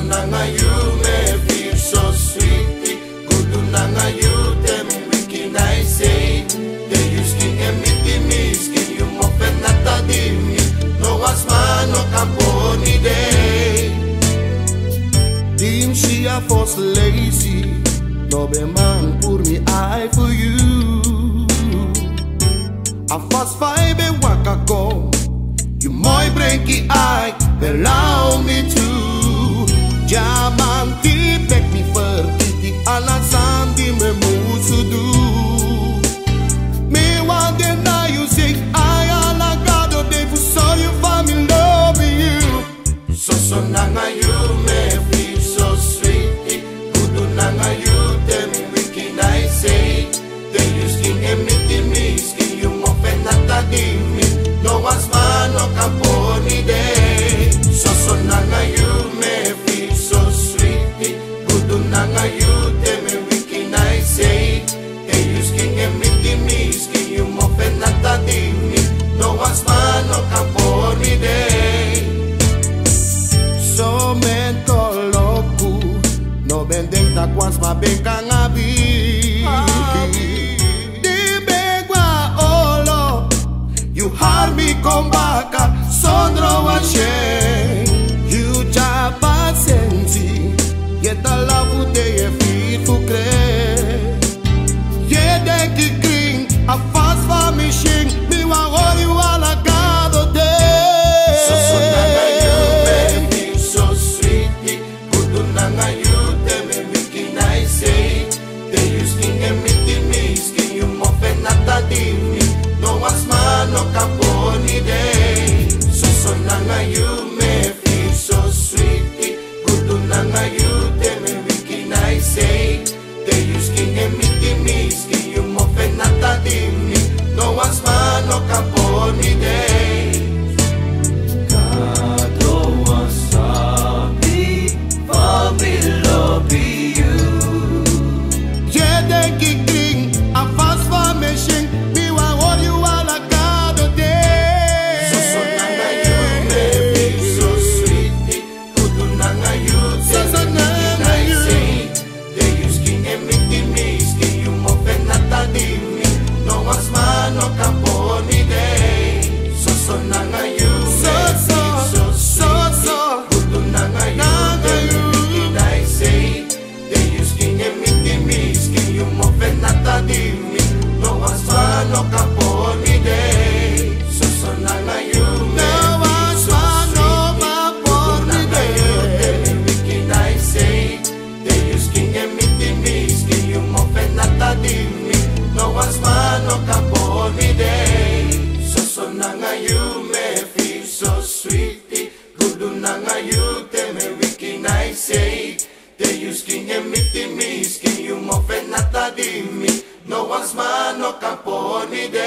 na ngayon me feel so sweet. Kudu na ngayon them wiki na say. They use skin and me skin you mo penata di me. No was man no company day. Dim she a force lazy. No be man pour me eye for you. A fast five and waka go. You mooi breaky eye, allow me to. Diamanti bek me vertiti, alasan di me musu do. Me want them now you say, I alagado de for sorry you find me love you. So na ngayon me feel so sweet. Kudu na ngayon them wiki na say. They use skin and me skin you mo penata di me. No one's man no company day. So na ngayon me feel so sweet. Kudu na ngayon me wiki na say. Hey you skin and me skin you mo penata di me. No one's man no company day. So mental loku. No bendeng tak was mabeka ngabi. You heard me come back, sondro wa she. You jaba senti, yet a love de ye feel for cre. Ye de ki kring, a fast for me shing, me wa all you all a gado de. So na ngayon me feel so sweet. Kudu na ngayon me wiki na say. They use skin and me skin you mo penata di me. No one's man no company day. So na ngayon me feel so sweet. Kudu na ngayon me wiki na say. They use skin and me skin you mo penata di me. No one's man no company day. Kado wasabi familo be you. Yeah they kicking a fast formation. No one's man no company day.